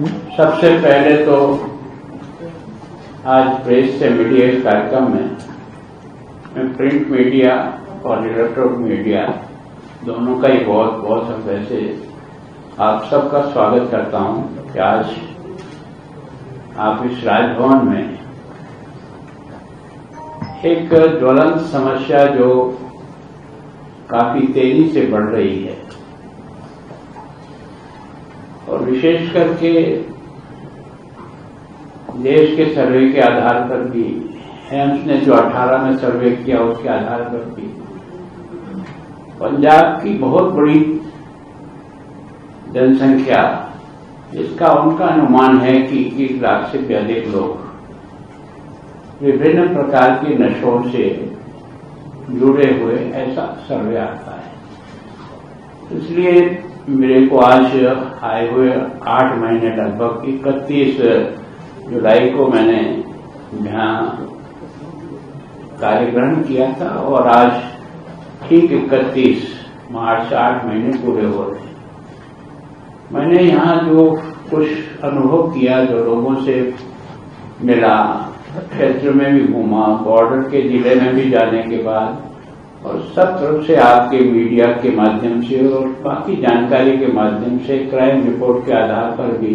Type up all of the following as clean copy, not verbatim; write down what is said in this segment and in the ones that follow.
सबसे पहले तो आज प्रेस से मीडिया इस कार्यक्रम में मैं प्रिंट मीडिया और इलेक्ट्रॉनिक मीडिया दोनों का ही बहुत बहुत वैसे आप सबका स्वागत करता हूं कि आज आप इस राजभवन में एक ज्वलंत समस्या जो काफी तेजी से बढ़ रही है और विशेष करके देश के सर्वे के आधार पर भी एम्स ने जो 18 में सर्वे किया उसके आधार पर भी पंजाब की बहुत बड़ी जनसंख्या जिसका उनका अनुमान है कि 21 लाख से भी अधिक लोग विभिन्न प्रकार के नशों से जुड़े हुए ऐसा सर्वे आता है। इसलिए मेरे को आज आए हुए 8 महीने लगभग 31 जुलाई को मैंने यहाँ कार्य ग्रहण किया था और आज ठीक 31 मार्च 8 महीने पूरे हो रहे हैं। मैंने यहाँ जो कुछ अनुभव किया, जो लोगों से मिला, क्षेत्र में भी घूमा, बॉर्डर के जिले में भी जाने के बाद और सब तरफ से आपके मीडिया के माध्यम से और बाकी जानकारी के माध्यम से क्राइम रिपोर्ट के आधार पर भी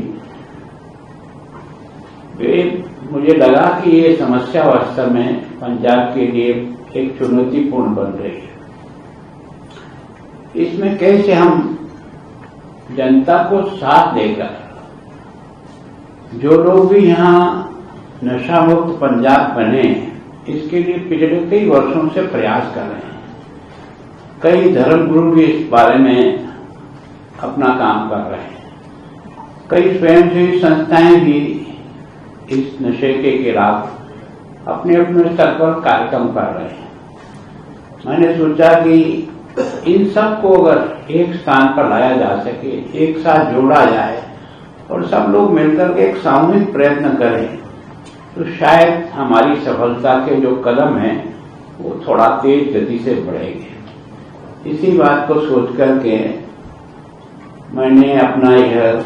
मुझे लगा कि ये समस्या वास्तव में पंजाब के लिए एक चुनौतीपूर्ण बन रही है। इसमें कैसे हम जनता को साथ देकर जो लोग भी यहाँ नशा मुक्त पंजाब बने, इसके लिए पिछले कई वर्षों से प्रयास कर रहे हैं। कई धर्मगुरु भी इस बारे में अपना काम कर रहे हैं। कई स्वयंसेवी संस्थाएं भी इस नशे के खिलाफ अपने अपने स्तर पर कार्यक्रम कर रहे हैं। मैंने सोचा कि इन सबको अगर एक स्थान पर लाया जा सके, एक साथ जोड़ा जाए और सब लोग मिलकर एक सामूहिक प्रयत्न करें तो शायद हमारी सफलता के जो कदम हैं वो थोड़ा तेज गति से बढ़ेंगे। इसी बात को सोच करके मैंने अपना यह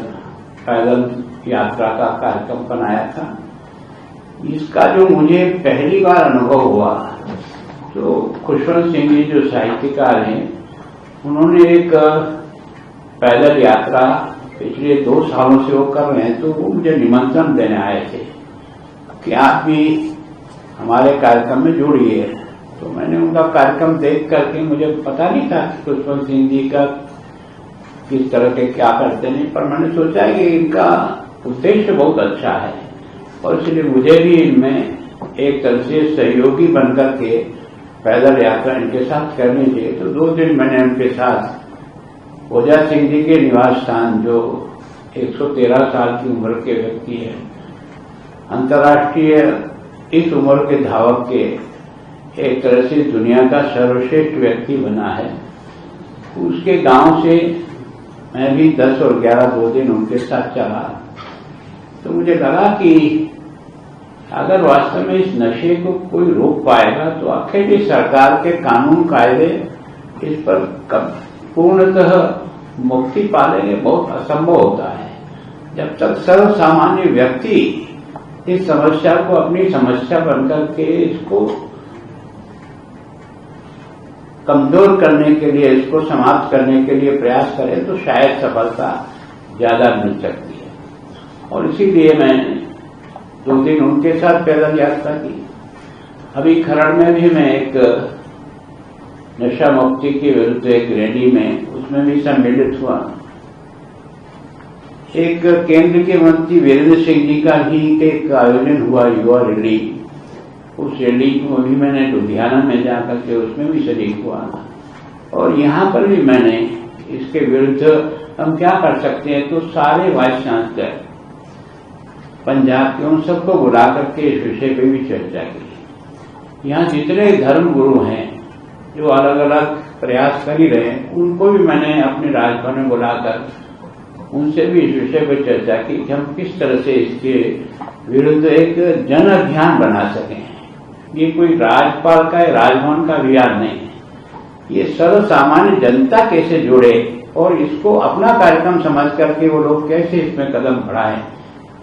पैदल यात्रा का कार्यक्रम बनाया था। इसका जो मुझे पहली बार अनुभव हुआ, तो खुशवंत सिंह जी जो साहित्यकार हैं, उन्होंने एक पैदल यात्रा पिछले 2 सालों से वो कर रहे हैं, तो वो मुझे निमंत्रण देने आए थे कि आप भी हमारे कार्यक्रम में जुड़िए। तो मैंने उनका कार्यक्रम देख करके, मुझे पता नहीं था कि खुशवंत सिंह जी का किस तरह के क्या करते नहीं, पर मैंने सोचा कि इनका उद्देश्य बहुत अच्छा है और इसलिए मुझे भी इनमें एक तरह से सहयोगी बनकर के पैदल यात्रा इनके साथ करनी चाहिए। तो 2 दिन मैंने उनके साथ ओझा सिंह जी के निवास स्थान, जो 113 साल की उम्र के व्यक्ति है, अंतर्राष्ट्रीय इस उम्र के धावक के एक तरह से दुनिया का सर्वश्रेष्ठ व्यक्ति बना है, उसके गांव से मैं भी 10 और 11 2 दिन उनके साथ चला। तो मुझे लगा कि अगर वास्तव में इस नशे को कोई रोक पाएगा तो आखिर इस सरकार के कानून कायदे इस पर कब पूर्णतः मुक्ति पालेंगे बहुत असंभव होता है। जब तक सर्व सामान्य व्यक्ति इस समस्या को अपनी समस्या बनकर के इसको कमजोर करने के लिए, इसको समाप्त करने के लिए प्रयास करें तो शायद सफलता ज्यादा मिल सकती है। और इसीलिए मैं 2 दिन उनके साथ पैदल यात्रा की। अभी खरड़ में भी मैं एक नशा मुक्ति के विरुद्ध एक रैली में, उसमें भी सम्मिलित हुआ। एक केंद्र के मंत्री वीरेंद्र सिंह जी का भी एक आयोजन हुआ, युवा रैली। उस रैली को भी मैंने लुधियाना में जाकर के उसमें भी शरीक हुआ और यहाँ पर भी मैंने इसके विरुद्ध हम क्या कर सकते हैं, तो सारे वाइस चांसलर पंजाब के उन सबको बुला करके इस विषय पर भी चर्चा की। यहाँ जितने धर्म गुरु हैं जो अलग अलग प्रयास कर ही रहे हैं, उनको भी मैंने अपने राजभवन में बुलाकर उनसे भी इस विषय पर चर्चा की कि हम किस तरह से इसके विरुद्ध एक जन अभियान बना सकें। ये कोई राज्यपाल का या राजभवन का अभियान नहीं है, ये सर्व सामान्य जनता कैसे जुड़े और इसको अपना कार्यक्रम समझ करके वो लोग कैसे इसमें कदम बढ़ाएं,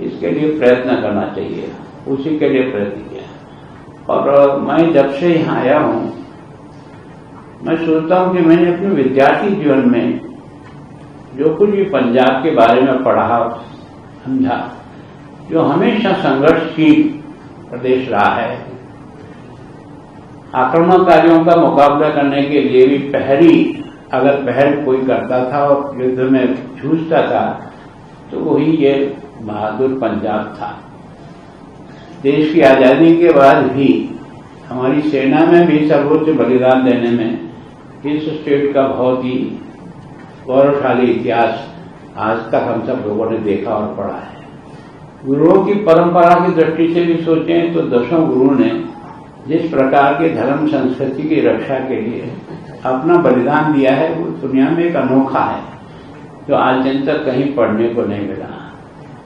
इसके लिए प्रयत्न करना चाहिए। उसी के लिए प्रयत्न किया। और मैं जब से यहाँ आया हूँ, मैं सोचता हूँ कि मैंने अपने विद्यार्थी जीवन में जो कुछ भी पंजाब के बारे में पढ़ा समझा, जो हमेशा संघर्षशील प्रदेश रहा है, आक्रमणकारियों का मुकाबला करने के लिए भी पहल कोई करता था और युद्ध में जूझता था, तो वही ये बहादुर पंजाब था। देश की आजादी के बाद भी हमारी सेना में भी सर्वोच्च बलिदान देने में इस स्टेट का बहुत ही गौरवशाली इतिहास आज तक हम सब लोगों ने देखा और पढ़ा है। गुरुओं की परंपरा की दृष्टि से भी सोचें तो 10वें गुरु ने जिस प्रकार के धर्म संस्कृति की रक्षा के लिए अपना बलिदान दिया है, वो दुनिया में एक अनोखा है, जो आज दिन तक कहीं पढ़ने को नहीं मिला।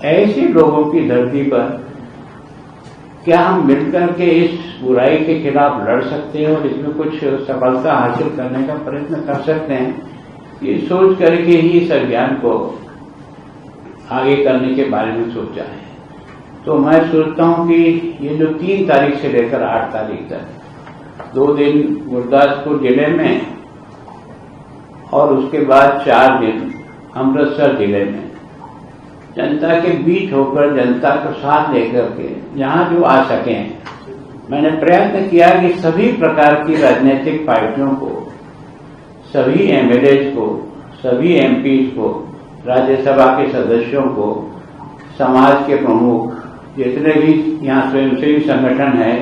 ऐसे लोगों की धरती पर क्या हम मिलकर के इस बुराई के खिलाफ लड़ सकते हैं और इसमें कुछ सफलता हासिल करने का प्रयत्न कर सकते हैं? ये सोच करके ही इस अभियान को आगे करने के बारे में सोचा है। तो मैं सोचता हूं कि ये जो 3 तारीख से लेकर 8 तारीख तक 2 दिन गुरदासपुर जिले में और उसके बाद 4 दिन अमृतसर जिले में जनता के बीच होकर, जनता को साथ लेकर के जहां जो आ सकें, मैंने प्रयत्न किया कि सभी प्रकार की राजनीतिक पार्टियों को, सभी एमएलएज को, सभी एमपीज को, राज्यसभा के सदस्यों को, समाज के प्रमुख, जितने भी यहाँ स्वयंसेवी संगठन है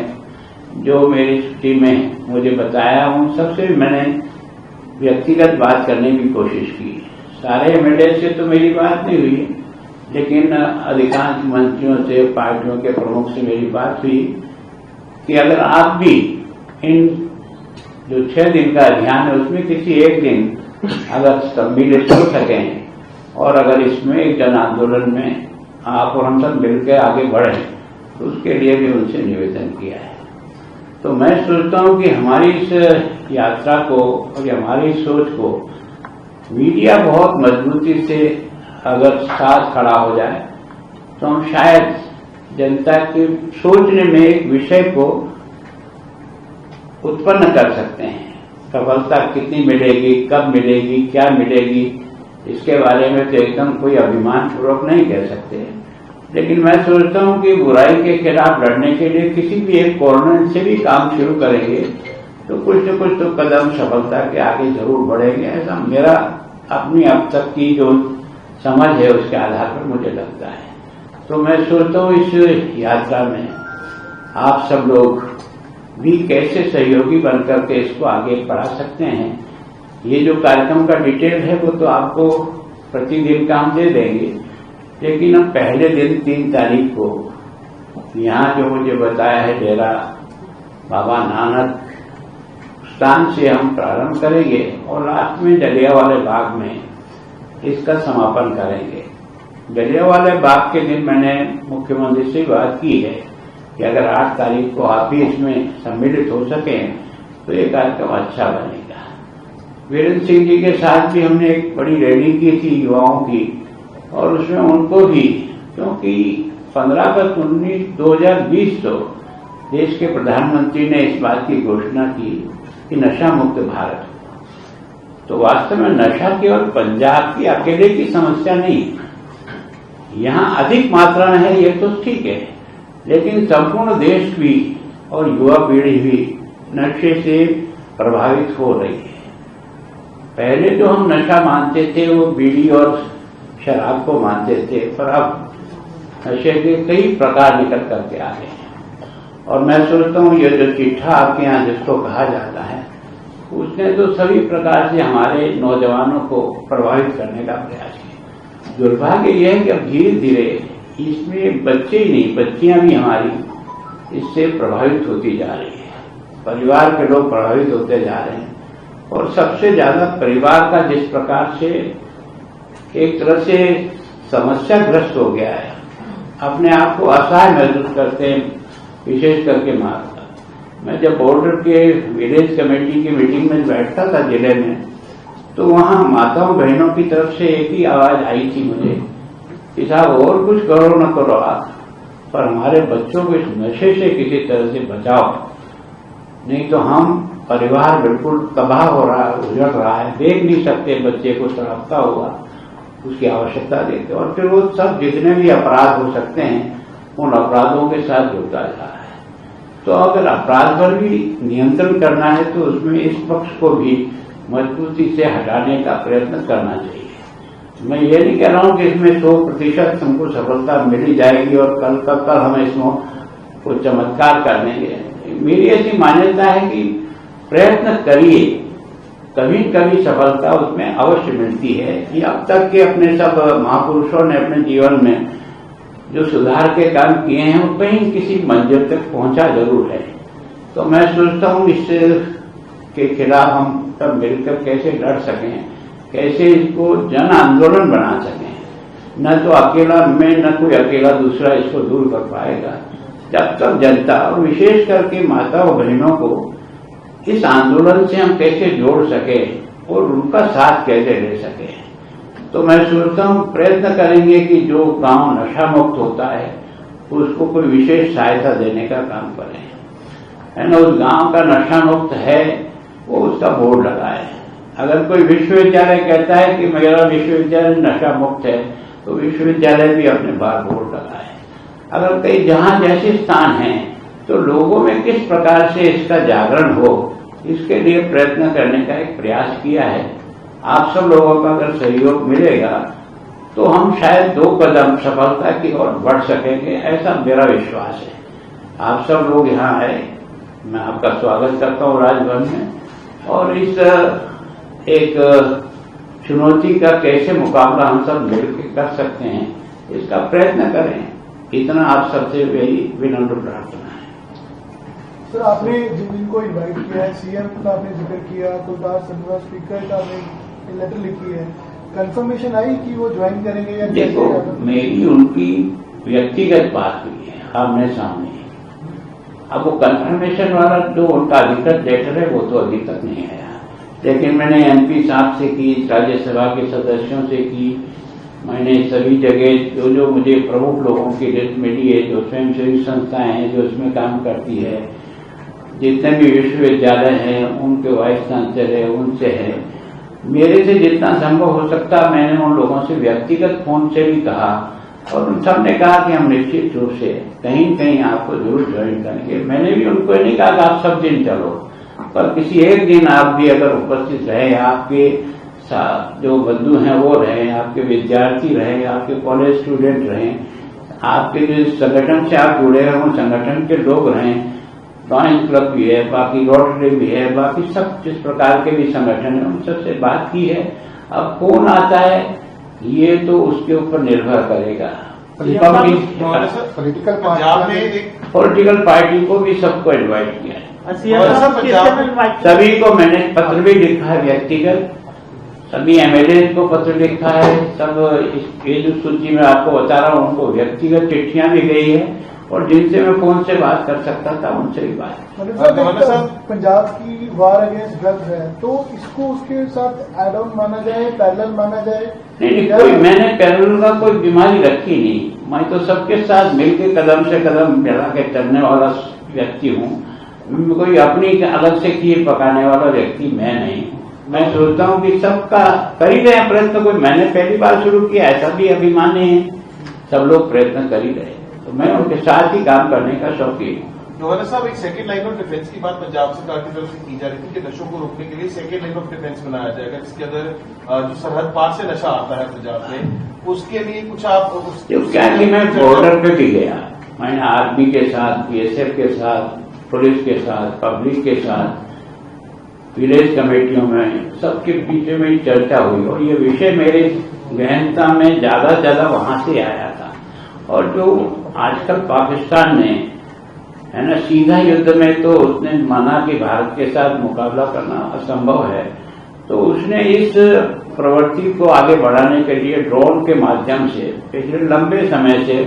जो मेरी छुट्टी में मुझे बताया, उन सबसे मैंने व्यक्तिगत बात करने की कोशिश की। सारे एमएलए से तो मेरी बात नहीं हुई, लेकिन अधिकांश मंत्रियों से, पार्टियों के प्रमुख से मेरी बात हुई कि अगर आप भी इन जो 6 दिन का अभियान है उसमें किसी एक दिन अगर सम्मिलित हो सकें और अगर इसमें एक जन आंदोलन में आप और हम सब मिलकर आगे बढ़े, तो उसके लिए भी उनसे निवेदन किया है। तो मैं सोचता हूं कि हमारी इस यात्रा को और हमारी सोच को मीडिया बहुत मजबूती से अगर साथ खड़ा हो जाए तो हम शायद जनता के सोचने में एक विषय को उत्पन्न कर सकते हैं। सफलता कितनी मिलेगी, कब मिलेगी, क्या मिलेगी, इसके बारे में तो एकदम कोई अभिमान पूर्वक नहीं कह सकते, लेकिन मैं सोचता हूं कि बुराई के खिलाफ लड़ने के लिए किसी भी एक कॉर्नर से भी काम शुरू करेंगे तो कुछ न कुछ तो कदम सफलता के आगे जरूर बढ़ेंगे। ऐसा मेरा अपनी अब तक की जो समझ है उसके आधार पर मुझे लगता है। तो मैं सोचता हूँ इस यात्रा में आप सब लोग भी कैसे सहयोगी बनकर के इसको आगे बढ़ा सकते हैं। ये जो कार्यक्रम का डिटेल है वो तो आपको प्रतिदिन का हम दे देंगे, लेकिन हम पहले दिन 3 तारीख को यहाँ जो मुझे बताया है डेरा बाबा नानक स्थान से हम प्रारंभ करेंगे और लास्ट में जलियांवाला बाग में इसका समापन करेंगे। जलियांवाला बाग के दिन मैंने मुख्यमंत्री से बात की है कि अगर 8 तारीख को आप भी इसमें सम्मिलित हो सकें तो ये कार्यक्रम अच्छा बनेगा। वीरेंद्र सिंह जी के साथ भी हमने एक बड़ी रैली की थी युवाओं की, और उसमें उनको भी, क्योंकि 15 अगस्त 2020 तो देश के प्रधानमंत्री ने इस बात की घोषणा की कि नशा मुक्त भारत। तो वास्तव में नशा केवल पंजाब की अकेले की समस्या नहीं, यहाँ अधिक मात्रा में है ये तो ठीक है, लेकिन संपूर्ण देश भी और युवा पीढ़ी भी नशे से प्रभावित हो रही है। पहले जो हम नशा मानते थे वो बीड़ी और शराब को मानते थे, पर अब नशे के कई प्रकार निकल करके आ गए हैं। और मैं सोचता हूँ ये जो चिट्ठा आपके यहाँ जिसको कहा जाता है, उसने तो सभी प्रकार से हमारे नौजवानों को प्रभावित करने का प्रयास किया। दुर्भाग्य यह है कि अब धीरे धीरे इसमें बच्चे ही नहीं, बच्चियां भी हमारी इससे प्रभावित होती जा रही है। परिवार के लोग प्रभावित होते जा रहे हैं, और सबसे ज्यादा परिवार का जिस प्रकार से एक तरह से समस्याग्रस्त हो गया है, अपने आप को असहाय महसूस करते हैं, विशेष करके माता। मैं जब बॉर्डर के विलेज कमेटी की मीटिंग में बैठता था जिले में, तो वहां माताओं बहनों की तरफ से एक ही आवाज आई थी मुझे कि साहब और कुछ करो न करो आप, पर हमारे बच्चों को इस नशे से किसी तरह से बचाओ, नहीं तो हम परिवार बिल्कुल तबाह हो रहा है, उजड़ रहा है, देख नहीं सकते बच्चे को तड़पता हुआ, उसकी आवश्यकता देते। और फिर वो सब जितने भी अपराध हो सकते हैं उन अपराधों के साथ जुड़ता जा रहा है। तो अगर अपराध पर भी नियंत्रण करना है तो उसमें इस पक्ष को भी मजबूती से हटाने का प्रयत्न करना चाहिए। मैं ये नहीं कह रहा हूं कि इसमें 100% हमको सफलता मिली जाएगी और कल हम इसमें कुछ चमत्कार कर देंगे। मेरी ऐसी मान्यता है कि प्रयत्न करिए, कभी कभी सफलता उसमें अवश्य मिलती है। कि अब तक के अपने सब महापुरुषों ने अपने जीवन में जो सुधार के काम किए हैं वो कहीं किसी मंजिल तक पहुंचा जरूर है। तो मैं सोचता हूं इसके खिलाफ हम सब मिलकर कैसे लड़ सकें, कैसे इसको जन आंदोलन बना सकें। न तो अकेला मैं, न कोई अकेला दूसरा इसको दूर कर पाएगा। जब तक जनता और विशेष करके माता और बहनों को इस आंदोलन से हम कैसे जोड़ सके और उनका साथ कैसे ले सके, तो मैं सोचता हूं प्रयत्न करेंगे कि जो गांव नशा मुक्त होता है उसको कोई विशेष सहायता देने का काम करें, है ना। उस गांव का नशा मुक्त है वो उसका बोर्ड लगाए। अगर कोई विश्वविद्यालय कहता है कि मेरा विश्वविद्यालय नशा मुक्त है तो विश्वविद्यालय भी अपने बाहर बोर्ड लगाए। अगर कई जहां जैसे स्थान हैं तो लोगों में किस प्रकार से इसका जागरण हो, इसके लिए प्रयत्न करने का एक प्रयास किया है। आप सब लोगों का अगर सहयोग मिलेगा तो हम शायद 2 कदम सफलता की ओर बढ़ सकेंगे, ऐसा मेरा विश्वास है। आप सब लोग यहाँ आए, मैं आपका स्वागत करता हूँ राजभवन में। और इस एक चुनौती का कैसे मुकाबला हम सब मिलकर कर सकते हैं इसका प्रयत्न करें, इतना आप सबसे मेरी विनम्र प्रार्थना है। सर, आपने जिनको इनवाइट किया है, सीएम का आपने जिक्र किया, कुलदास संधवा स्पीकर का आपने लेटर लिखी है, कंफर्मेशन आई कि वो ज्वाइन करेंगे या? देखो, मेरी उनकी व्यक्तिगत बात हुई है आमने सामने। अब वो कंफर्मेशन वाला जो उनका अधिकृत लेटर है वो तो अभी तक नहीं आया, लेकिन मैंने एमपी साहब से की, राज्यसभा के सदस्यों से की, मैंने सभी जगह जो मुझे प्रमुख लोगों की लिस्ट मिली है, जो स्वयंसेवी संस्थाएं हैं जो इसमें काम करती है, जितने भी विश्वविद्यालय हैं उनके वाइस चांसलर है, उनसे है, मेरे से जितना संभव हो सकता मैंने उन लोगों से व्यक्तिगत फोन से भी कहा और उन सब ने कहा कि हम निश्चित रूप से कहीं कहीं आपको जरूर ज्वाइन करेंगे। मैंने भी उनको नहीं कहा कि आप सब दिन चलो, पर किसी एक दिन आप भी अगर उपस्थित रहे, आपके साथ जो बंधु हैं वो रहे, आपके विद्यार्थी रहे, आपके कॉलेज स्टूडेंट रहे, आपके जो संगठन से आप जुड़े हैं उन संगठन के लोग रहें, लॉयंस क्लब भी है, बाकी रोटरी भी है, बाकी सब जिस प्रकार के भी संगठन है उन सबसे बात की है। अब कौन आता है ये तो उसके ऊपर निर्भर करेगा। पॉलिटिकल पार्टी को भी सबको इन्वाइट किया है, सभी को मैंने पत्र भी लिखा है व्यक्तिगत, सभी एमएलए को पत्र लिखा है, सब ये जो सूची में आपको बता रहा हूँ उनको व्यक्तिगत चिट्ठियां भी गई है और जिनसे मैं फोन से बात कर सकता था उनसे भी बात। पंजाब की वार अगेंस्ट ड्रग्स है तो इसको उसके साथ एड ऑन माना जाए, पैरेलल माना जाए? नहीं, कोई मैंने पैरेलल का कोई बीमारी रखी नहीं। मैं तो सबके साथ मिलकर कदम से कदम मिला के चलने वाला व्यक्ति हूँ। कोई अपनी अलग से खीर पकाने वाला व्यक्ति मैं नहीं हूँ। मैं सोचता हूँ कि सबका कर ही रहे प्रयत्न, कोई मैंने पहली बार शुरू किया ऐसा भी अभिमान नहीं है, सब लोग प्रयत्न कर ही रहे, तो मैं उनके साथ ही काम करने का शौकीन हूँ। गवर्नर साहब, एक सेकेंड लाइन ऑफ डिफेंस की बात पंजाब सरकार की तरफ से की जा रही थी कि नशों को रोकने के लिए सेकेंड लाइन ऑफ डिफेंस बनाया जाएगा, जिसके अंदर जो सरहद पार से नशा आता है पंजाब में, उसके लिए कुछ आप क्या कि मैं बॉर्डर पे भी गया, मैंने आर्मी के साथ, बीएसएफ के साथ, पुलिस के साथ, पब्लिक के साथ, विलेज कमेटियों में सबके बीच में चर्चा हुई और ये विषय मेरे गहनता में ज्यादा से ज्यादा वहां से आया था। और जो आजकल पाकिस्तान ने है ना सीधा युद्ध में तो उसने माना कि भारत के साथ मुकाबला करना असंभव है, तो उसने इस प्रवृत्ति को आगे बढ़ाने के लिए ड्रोन के माध्यम से पिछले लंबे समय से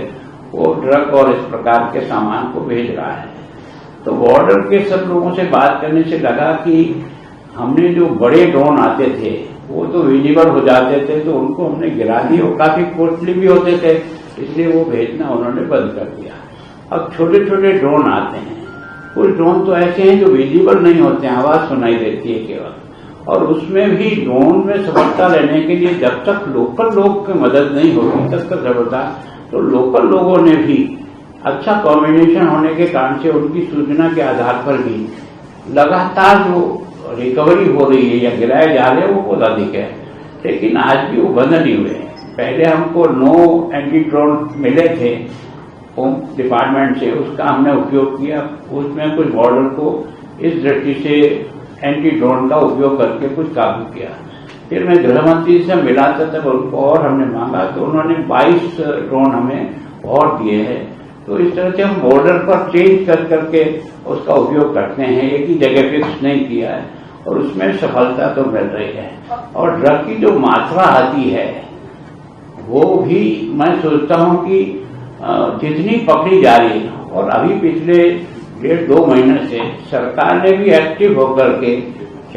वो ड्रग और इस प्रकार के सामान को भेज रहा है। तो बॉर्डर के सब लोगों से बात करने से लगा कि हमने जो बड़े ड्रोन आते थे वो तो विजिबल हो जाते थे, तो उनको हमने गिरा दिए। वो काफी कॉस्टली भी होते थे, इसलिए वो भेजना उन्होंने बंद कर दिया। अब छोटे छोटे ड्रोन आते हैं। कुछ ड्रोन तो ऐसे हैं जो विजिबल नहीं होते हैं, आवाज सुनाई देती है केवल। और उसमें भी ड्रोन में सफलता लेने के लिए जब तक लोकल लोग की मदद नहीं होगी तब तक सफलता। तो लोकल लोगों ने भी अच्छा कॉम्बिनेशन होने के कारण से उनकी सूचना के आधार पर भी लगातार जो रिकवरी हो रही है या गिराए जा रहे हैं वो बहुत अधिक है। लेकिन आज भी वो बंद नहीं हुए। पहले हमको 9 एंटी ड्रोन मिले थे होम डिपार्टमेंट से, उसका हमने उपयोग किया। उसमें कुछ बॉर्डर को इस दृष्टि से एंटी ड्रोन का उपयोग करके कुछ काबू किया। फिर मैं गृह मंत्री से मिला था, तब उनको और हमने मांगा तो उन्होंने 22 ड्रोन हमें और दिए हैं। तो इस तरह से हम बॉर्डर पर चेंज कर करके उसका उपयोग करते हैं, एक ही जगह फिक्स नहीं किया है, और उसमें सफलता तो मिल रही है। और ड्रग की जो मात्रा आती है वो भी मैं सोचता हूं कि जितनी पकड़ी जा रही है, और अभी पिछले 1.5-2 महीने से सरकार ने भी एक्टिव होकर के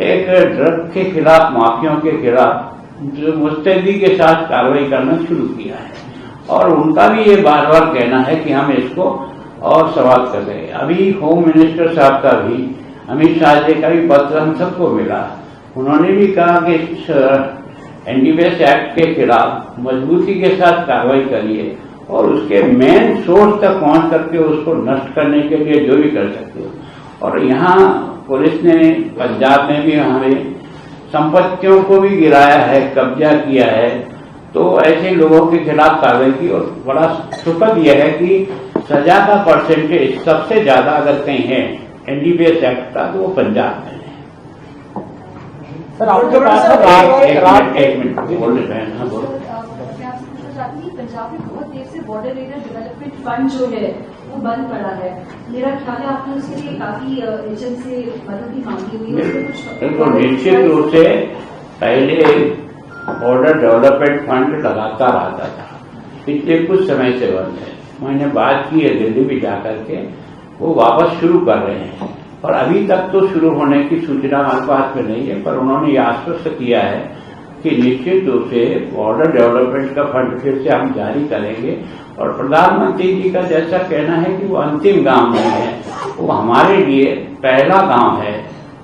एक ड्रग के खिलाफ, माफियों के खिलाफ जो मुस्तैदी के साथ कार्रवाई करना शुरू किया है। और उनका भी ये बार बार कहना है कि हम इसको और समाप्त कर देंगे। अभी होम मिनिस्टर साहब का भी, अमित शाह जी का भी पत्र हम सबको मिला। उन्होंने भी कहा कि इस एनडीपीएस एक्ट के खिलाफ मजबूती के साथ कार्रवाई करिए और उसके मेन सोर्स तक पहुंच करके उसको नष्ट करने के लिए जो भी कर सकते हो। और यहाँ पुलिस ने पंजाब में भी हमें संपत्तियों को भी गिराया है, कब्जा किया है। तो ऐसे लोगों के खिलाफ कार्रवाई की। और बड़ा सुखद यह है कि सजा का परसेंटेज सबसे ज्यादा अगर कहीं है एनडीपीएस एक्ट का तो वो पंजाब में है। सर आपके एक मिनट बोल रहे हैं। हाँ बोलो। पंजाब में बहुत देर से बॉर्डर एरिया डेवलपमेंट फंड जो है वो बंद पड़ा है। मेरा ख्याल है आपने उसके लिए काफी एजेंट से मदद भी मांगी हुई है। तो निश्चित रूप से पहले बॉर्डर डेवलपमेंट फंड लगातार आता था, पिछले कुछ समय से बंद है। मैंने बात की है दिल्ली भी जाकर के, वो वापस शुरू कर रहे हैं। और अभी तक तो शुरू होने की सूचना हमारे पास में नहीं है, पर उन्होंने ये आश्वस्त किया है कि निश्चित रूप से बॉर्डर डेवलपमेंट का फंड फिर से हम जारी करेंगे। और प्रधानमंत्री जी का जैसा कहना है कि वो अंतिम गांव नहीं है, वो हमारे लिए पहला गांव है।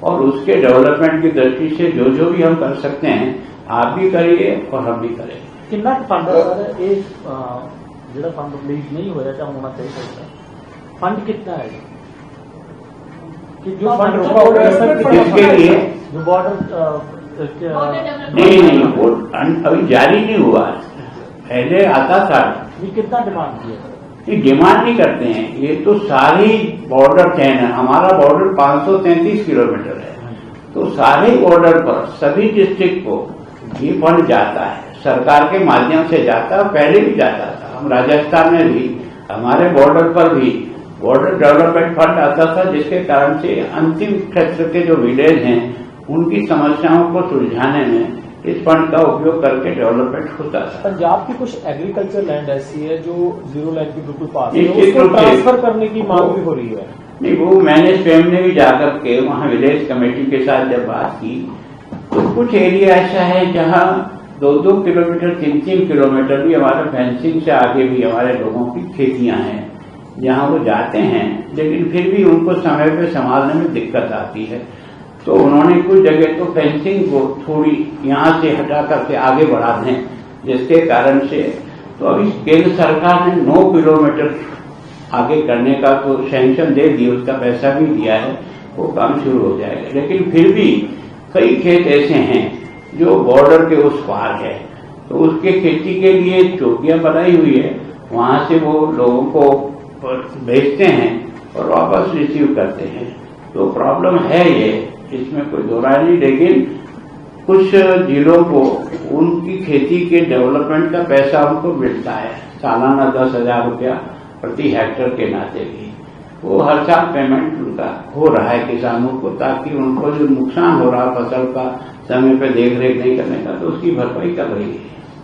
और उसके डेवलपमेंट की दृष्टि से जो जो भी हम कर सकते हैं आप भी करिए और हम भी करेंगे। कितना फंड जो फंड रिलीज नहीं हो रहा होना चाहिए, फंड कितना है कि जो फंड रुका हुआ है इसके लिए जो बॉर्डर नहीं वो अभी जारी नहीं हुआ, पहले आता था। ये कितना डिमांड किया? ये डिमांड नहीं करते हैं, ये तो सारी बॉर्डर चैन है। हमारा बॉर्डर 533 किलोमीटर है, तो सारे बॉर्डर पर सभी डिस्ट्रिक्ट को ये फंड जाता है, सरकार के माध्यम से जाता है। पहले भी जाता था, हम राजस्थान में भी, हमारे बॉर्डर पर भी बॉर्डर डेवलपमेंट फंड आता था, जिसके कारण से अंतिम क्षेत्र के जो विलेज हैं उनकी समस्याओं को सुलझाने में इस फंड का उपयोग करके डेवलपमेंट होता था। पंजाब की कुछ एग्रीकल्चर लैंड ऐसी है जो जीरो लाइन के बिल्कुल पास है, निश्चित उसको रूप से ट्रांसफर करने की मांग भी हो रही है। नहीं, वो मैंने स्वयं ने भी जाकर के वहाँ विलेज कमेटी के साथ जब बात की तो कुछ एरिया ऐसा है जहाँ 2-2 किलोमीटर 3-3 किलोमीटर भी हमारे फेंसिंग से आगे भी हमारे लोगों की खेतियां हैं, जहाँ वो जाते हैं लेकिन फिर भी उनको समय पे संभालने में दिक्कत आती है। तो उन्होंने कुछ जगह तो फेंसिंग को थोड़ी यहाँ से हटा करके आगे बढ़ा दें, जिसके कारण से तो अभी केंद्र सरकार ने 9 किलोमीटर आगे करने का तो सैंक्शन दे दी, उसका पैसा भी दिया है, वो काम शुरू हो जाएगा। लेकिन फिर भी कई खेत ऐसे हैं जो बॉर्डर के उस पार है, तो उसके खेती के लिए चौकियां बनाई हुई है, वहां से वो लोगों को भेजते हैं और वापस रिसीव करते हैं। तो प्रॉब्लम है ये, इसमें कोई दो राय नहीं। लेकिन कुछ जिलों को उनकी खेती के डेवलपमेंट का पैसा उनको मिलता है, सालाना 10,000 रुपया प्रति हेक्टर के नाते भी वो हर साल पेमेंट उनका हो रहा है किसानों को, ताकि उनको जो नुकसान हो रहा फसल का समय पे देख रेख नहीं करने का, तो उसकी भरपाई कर रही है।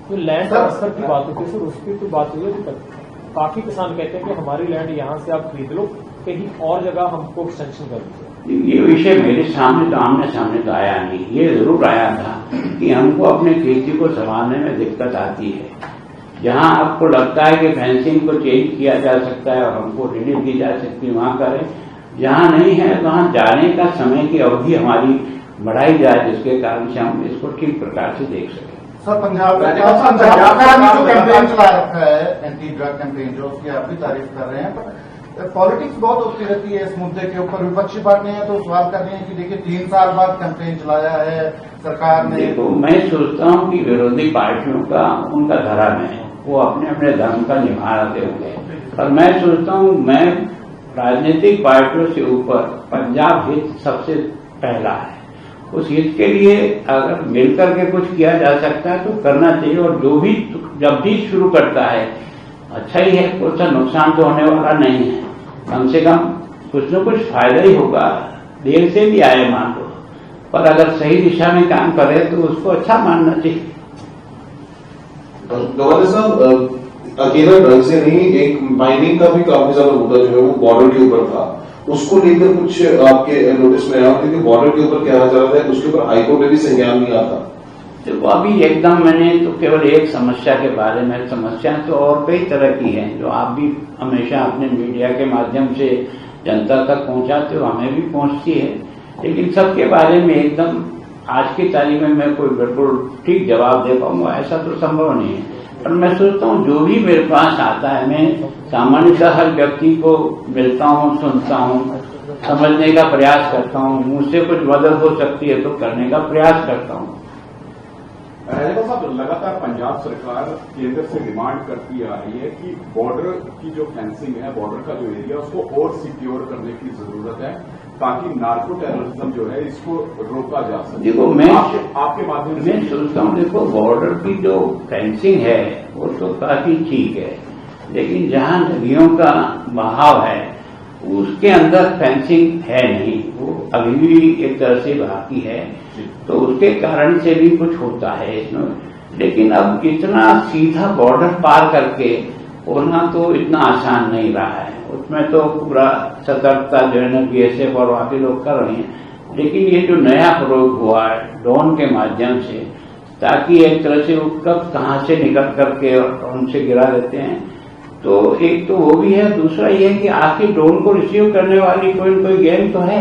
तो लैंड ट्रांसफर की बात होती है सर, उसकी तो बात हुई है। काफी किसान कहते हैं कि हमारी लैंड यहाँ से आप खरीद लो, कहीं और जगह हमको सैंक्शन कर दीजिए। ये विषय मेरे सामने तो आमने सामने तो आया नहीं। ये जरूर आया था कि हमको अपने खेती को संभालने में दिक्कत आती है। जहां आपको लगता है कि फेंसिंग को चेंज किया जा सकता है और हमको रिलीफ दी जा सकती है, वहां करें। जहां नहीं है वहां जाने का समय की अवधि हमारी बढ़ाई जाए, जिसके कारण से हम इसको ठीक प्रकार से देख सकें। सर, पंजाब में जो कैंपेन चला रखा है, एंटी ड्रग कैंपेन, जो उसकी आप भी तारीफ कर रहे हैं, पर पॉलिटिक्स बहुत होती रहती है इस मुद्दे के ऊपर। विपक्षी पार्टियां तो सवाल कर रही हैं कि देखिए 3 साल बाद कैंपेन चलाया है सरकार ने। देखो, मैं सोचता हूं कि विरोधी पार्टियों का उनका धर्म है, वो अपने अपने धर्म का निभा रहे होंगे, पर मैं सोचता हूं मैं राजनीतिक पार्टियों से ऊपर पंजाब हित सबसे पहला है। उस हित के लिए अगर मिलकर के कुछ किया जा सकता है तो करना चाहिए। और जो भी जब भी शुरू करता है अच्छा ही है, कोई सा नुकसान तो होने वाला नहीं है। कम से कम कुछ न कुछ फायदा ही होगा, देर से भी आए मान लो, पर अगर सही दिशा में काम करे तो उसको अच्छा मानना चाहिए। गवर्नर साहब, अकेला ड्रग से नहीं, एक माइनिंग का भी काफी ज्यादा मुद्दा जो है वो बॉर्डर के ऊपर था, उसको लेकर कुछ आपके नोटिस में आया? क्योंकि बॉर्डर के ऊपर क्या जा रहा था, उसके ऊपर हाईकोर्ट में भी संज्ञान नहीं आता। देखो, अभी एकदम मैंने तो केवल एक समस्या के बारे में, समस्या तो और कई तरह की हैं जो आप भी हमेशा अपने मीडिया के माध्यम से जनता तक पहुंचाते हो, हमें भी पहुंचती है, लेकिन सबके बारे में एकदम आज की तारीख में मैं कोई बिल्कुल ठीक जवाब दे पाऊंगा ऐसा तो संभव नहीं है। पर मैं सोचता हूँ जो भी मेरे पास आता है, मैं सामान्यतः हर व्यक्ति को मिलता हूँ, सुनता हूँ, समझने का प्रयास करता हूँ, मुझसे कुछ मदद हो सकती है तो करने का प्रयास करता हूँ। राजेंद्र साहब, लगातार पंजाब सरकार केंद्र से डिमांड करती आ रही है कि बॉर्डर की जो फेंसिंग है, बॉर्डर का जो एरिया, उसको और सिक्योर करने की जरूरत है ताकि नार्को टेररिज्म जो है इसको रोका जा सके। देखो, मैं आपके माध्यम से मैं सोचता हूँ, देखो बॉर्डर की जो फेंसिंग है वो तो काफी ठीक है, लेकिन जहाँ नदियों का बहाव है उसके अंदर फेंसिंग है नहीं, वो अभी भी एक तरह से बाकी है, तो उसके कारण से भी कुछ होता है इसमें। लेकिन अब इतना सीधा बॉर्डर पार करके होना तो इतना आसान नहीं रहा है, उसमें तो पूरा सतर्कता जो है ना BSF और बाकी लोग कर रहे हैं। लेकिन ये जो नया प्रयोग हुआ है ड्रोन के माध्यम से, ताकि एक तरह से वो कब कहाँ से निकल करके उनसे गिरा देते हैं, तो एक तो वो भी है, दूसरा ये है कि आखिर ड्रोन को रिसीव करने वाली कोई न कोई गैंग तो है।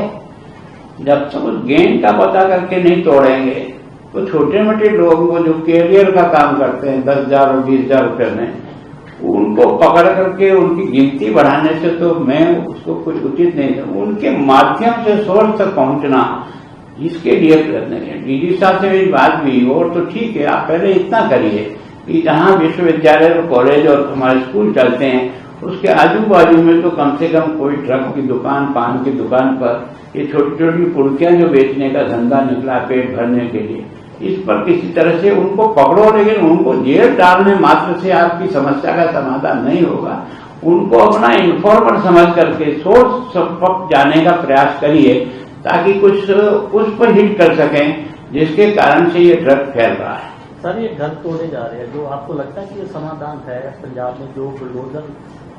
जब तक उस गैंग का पता करके नहीं तोड़ेंगे तो छोटे मोटे लोगों को जो कैरियर का काम करते हैं 10,000 और 20,000 रुपये में, उनको पकड़ करके उनकी गिनती बढ़ाने से तो मैं उसको कुछ उचित नहीं है। उनके माध्यम से सोर्स तक पहुंचना, इसके लिए प्रयत्न करें। DG साहब से मेरी बात भी, और तो ठीक है, आप पहले इतना करिए कि जहाँ विश्वविद्यालय और कॉलेज और हमारे स्कूल चलते हैं उसके आजू बाजू में तो कम से कम कोई ट्रक की दुकान, पान की दुकान पर ये छोटी छोटी पुड़कियां जो बेचने का धंधा निकला पेट भरने के लिए, इस पर किसी तरह से उनको पकड़ो, लेकिन उनको जेल डालने मात्र से आपकी समस्या का समाधान नहीं होगा। उनको अपना इन्फॉर्मर समझ करके सोर्स तक जाने का प्रयास करिए ताकि कुछ उस पर हिट कर सकें जिसके कारण से ये ड्रग फैल रहा है। सर, ये घर तोड़े जा रहे हैं, जो आपको लगता है कि ये समाधान है पंजाब में जो बुलडोजर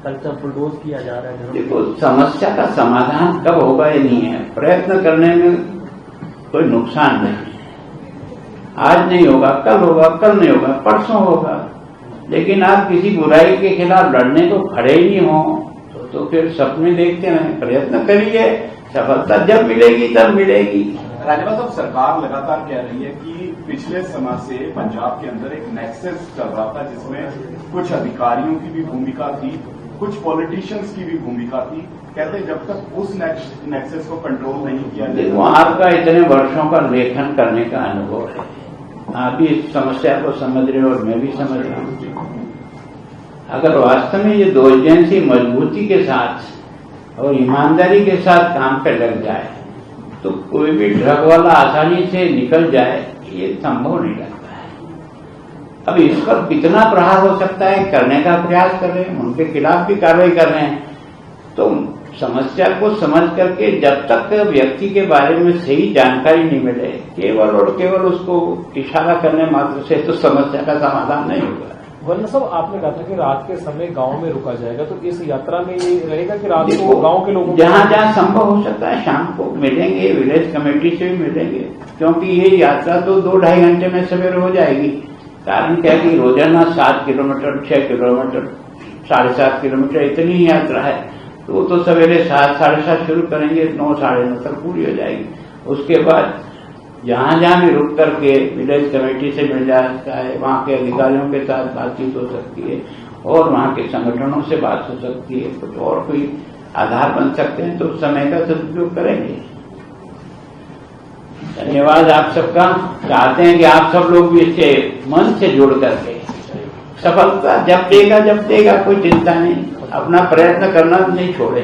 कल्चर बुलडोज किया जा रहा है? देखो, समस्या का समाधान कब होगा ये नहीं है, प्रयत्न करने में कोई नुकसान नहीं है। आज नहीं होगा, कल होगा, कल नहीं होगा, परसों होगा, लेकिन आप किसी बुराई के खिलाफ लड़ने को खड़े ही नहीं हो तो फिर सपने देखते रहें। प्रयत्न करिए, सफलता जब मिलेगी तब मिलेगी। राजेंद्र साहब, सरकार लगातार कह रही है कि पिछले समय से पंजाब के अंदर एक नेक्सस चल रहा था जिसमें कुछ अधिकारियों की भी भूमिका थी, कुछ पॉलिटिशियंस की भी भूमिका थी। कहते जब तक उस नेक्सस को कंट्रोल नहीं किया जाए। देखो, आपका इतने वर्षों का लेखन करने का अनुभव है, आप भी इस समस्या को समझ रहे हो और मैं भी समझ रहा हूँ। अगर वास्तव में ये दो एजेंसी मजबूती के साथ और ईमानदारी के साथ काम पे लग जाए तो कोई भी ड्रग वाला आसानी से निकल जाए, ये संभव नहीं लगता है। अब इस पर कितना प्रहार हो सकता है करने का प्रयास कर रहे हैं, उनके खिलाफ भी कार्रवाई कर रहे हैं। तो समस्या को समझ करके जब तक व्यक्ति के बारे में सही जानकारी नहीं मिले, केवल और केवल उसको इशारा करने मात्र से तो समस्या का समाधान नहीं होगा। वरना सब आपने कहा था कि रात के समय गांव में रुका जाएगा, तो इस यात्रा में ये रहेगा कि रात को गांव के लोगों जहाँ जहाँ संभव हो सकता है शाम को मिलेंगे, विलेज कमेटी से भी मिलेंगे, क्योंकि ये यात्रा तो 2-2.5 घंटे में सवेरे हो जाएगी। कारण क्या है कि रोजाना 7 किलोमीटर, 6 किलोमीटर, 7.5 किलोमीटर इतनी ही यात्रा है, तो वो तो सवेरे 7-7:30 शुरू करेंगे, 9-9:30 तक पूरी हो जाएगी। उसके बाद जहाँ जहाँ भी रुक करके विलेज कमेटी से मिल जाता है, वहाँ के अधिकारियों के साथ बातचीत हो सकती है और वहाँ के संगठनों से बात हो सकती है, कुछ और कोई आधार बन सकते हैं, तो उस समय का सदुपयोग करेंगे। धन्यवाद आप सबका। चाहते हैं कि आप सब लोग भी इससे मन से जुड़ करके सफलता जब देगा कोई चिंता नहीं, अपना प्रयत्न करना नहीं छोड़े।